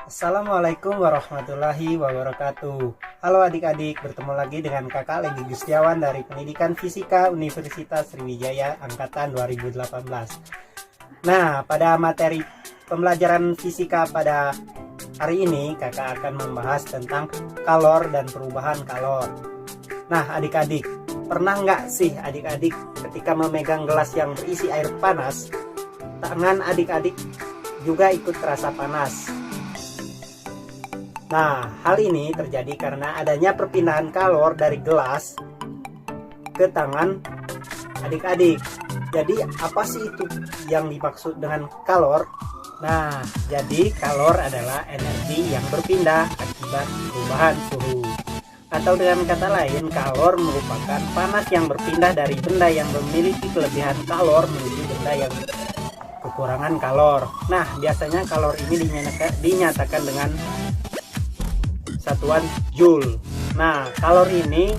Assalamualaikum warahmatullahi wabarakatuh. Halo adik-adik, bertemu lagi dengan kakak Legi Gustiawan dari Pendidikan Fisika Universitas Sriwijaya Angkatan 2018. Nah, pada materi pembelajaran fisika pada hari ini kakak akan membahas tentang kalor dan perubahan kalor. Nah adik-adik, pernah nggak sih adik-adik ketika memegang gelas yang berisi air panas, tangan adik-adik juga ikut terasa panas? Nah, hal ini terjadi karena adanya perpindahan kalor dari gelas ke tangan adik-adik. Jadi, apa sih itu yang dimaksud dengan kalor? Nah, jadi kalor adalah energi yang berpindah akibat perubahan suhu. Atau dengan kata lain, kalor merupakan panas yang berpindah dari benda yang memiliki kelebihan kalor menuju benda yang kekurangan kalor. Nah, biasanya kalor ini dinyatakan dengan satuan Joule. Nah, kalor ini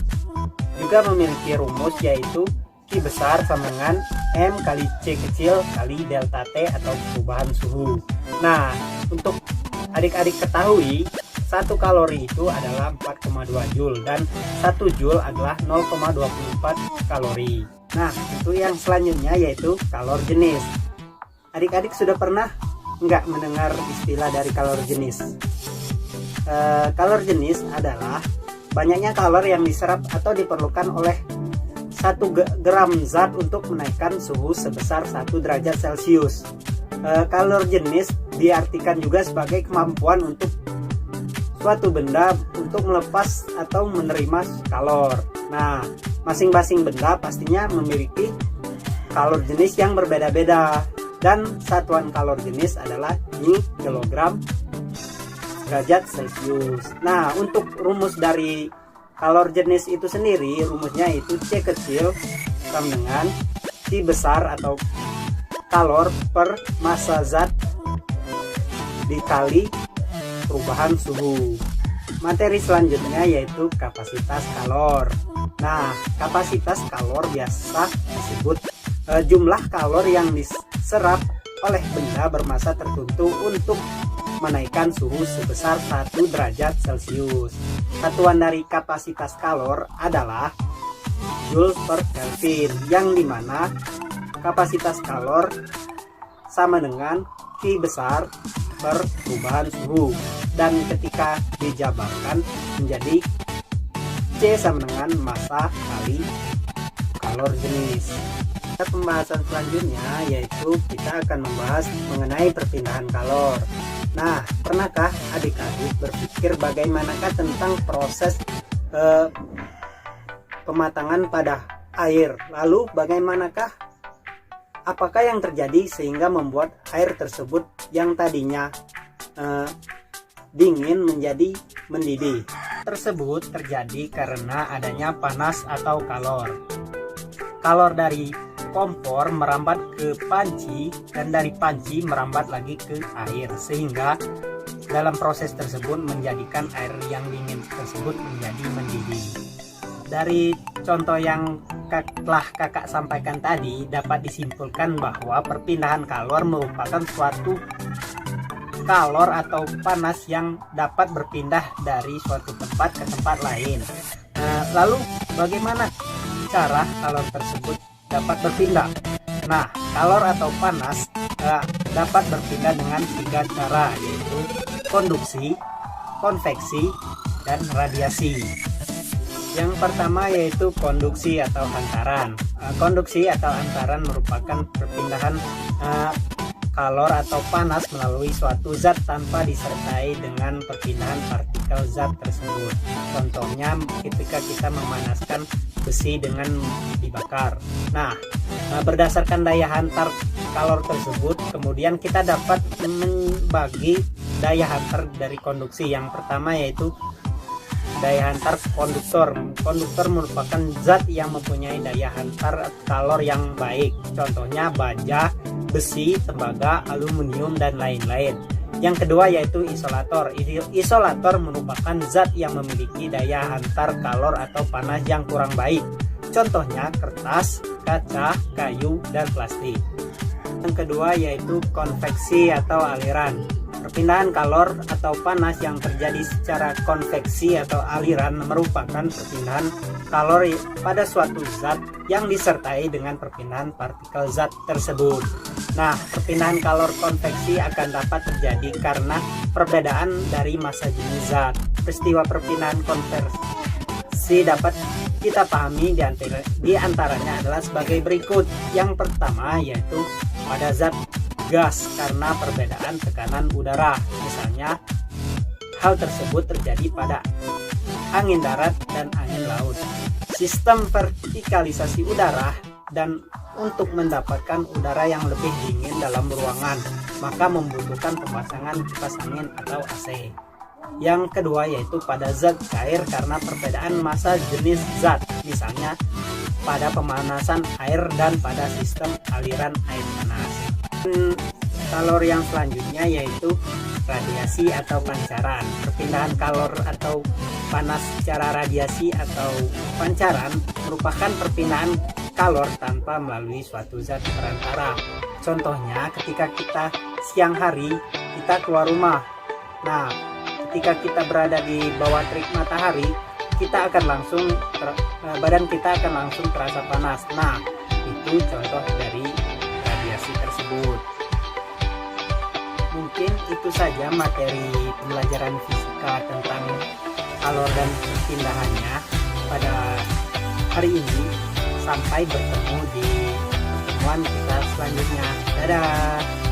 juga memiliki rumus yaitu Q besar sama dengan M kali C kecil kali delta T atau perubahan suhu. Nah, untuk adik-adik ketahui, 1 kalori itu adalah 4,2 Joule dan 1 Joule adalah 0,24 kalori. Nah, itu yang selanjutnya yaitu kalor jenis. Adik-adik sudah pernah nggak mendengar istilah dari kalor jenis? Kalor jenis adalah banyaknya kalor yang diserap atau diperlukan oleh 1 gram zat untuk menaikkan suhu sebesar 1 derajat Celcius. Kalor jenis diartikan juga sebagai kemampuan untuk suatu benda untuk melepas atau menerima kalor. Nah, masing-masing benda pastinya memiliki kalor jenis yang berbeda-beda dan satuan kalor jenis adalah Joule kilogram derajat Celcius. Nah, untuk rumus dari kalor jenis itu sendiri, rumusnya itu C kecil sama dengan Q besar atau kalor per massa zat dikali perubahan suhu. Materi selanjutnya yaitu kapasitas kalor. Nah, kapasitas kalor biasa disebut jumlah kalor yang diserap oleh benda bermassa tertentu untuk menaikkan suhu sebesar 1 derajat Celcius. Satuan dari kapasitas kalor adalah Joule per Kelvin, yang dimana kapasitas kalor sama dengan Q besar per perubahan suhu, dan ketika dijabarkan menjadi C sama dengan massa kali kalor jenis. Pembahasan selanjutnya yaitu kita akan membahas mengenai perpindahan kalor. Nah, pernahkah adik-adik berpikir bagaimanakah tentang proses pematangan pada air? Lalu bagaimanakah apakah yang terjadi sehingga membuat air tersebut yang tadinya dingin menjadi mendidih? Tersebut terjadi karena adanya panas atau kalor. Kalor dari kompor merambat ke panci dan dari panci merambat lagi ke air, sehingga dalam proses tersebut menjadikan air yang dingin tersebut menjadi mendidih. Dari contoh yang telah kakak sampaikan tadi, dapat disimpulkan bahwa perpindahan kalor merupakan suatu kalor atau panas yang dapat berpindah dari suatu tempat ke tempat lain. Lalu bagaimana cara kalor tersebut dapat berpindah? Nah, kalor atau panas dapat berpindah dengan 3 cara, yaitu konduksi, konveksi, dan radiasi. Yang pertama yaitu konduksi atau hantaran. Konduksi atau hantaran merupakan perpindahan kalor atau panas melalui suatu zat tanpa disertai dengan perpindahan partikel zat tersebut. Contohnya ketika kita memanaskan besi dengan dibakar. Nah, berdasarkan daya hantar kalor tersebut, kemudian kita dapat membagi daya hantar dari konduksi. Yang pertama yaitu daya hantar konduktor. Konduktor merupakan zat yang mempunyai daya hantar kalor yang baik. Contohnya baja, besi, tembaga, aluminium, dan lain-lain. Yang kedua yaitu isolator. Isolator merupakan zat yang memiliki daya hantar kalor atau panas yang kurang baik. Contohnya kertas, kaca, kayu, dan plastik. Yang kedua yaitu konveksi atau aliran. Perpindahan kalor atau panas yang terjadi secara konveksi atau aliran merupakan perpindahan kalor pada suatu zat yang disertai dengan perpindahan partikel zat tersebut. Nah, perpindahan kalor konveksi akan dapat terjadi karena perbedaan dari massa jenis zat. Peristiwa perpindahan konversi dapat kita pahami di antaranya adalah sebagai berikut. Yang pertama yaitu pada zat gas karena perbedaan tekanan udara. Misalnya, hal tersebut terjadi pada angin darat dan angin laut. Sistem vertikalisasi udara dan untuk mendapatkan udara yang lebih dingin dalam ruangan, maka membutuhkan pemasangan kipas angin atau AC. Yang kedua yaitu pada zat cair karena perbedaan massa jenis zat. Misalnya, pada pemanasan air dan pada sistem aliran air panas. Kalor yang selanjutnya yaitu radiasi atau pancaran. Perpindahan kalor atau panas secara radiasi atau pancaran merupakan perpindahan kalor tanpa melalui suatu zat perantara. Contohnya ketika kita siang hari kita keluar rumah. Nah, ketika kita berada di bawah terik matahari, kita akan langsung badan kita akan langsung terasa panas. Nah, itu contoh dari radiasi tersebut. Mungkin itu saja materi pembelajaran fisika tentang kalor dan perpindahannya pada hari ini. Sampai bertemu di pertemuan kita selanjutnya. Dadah.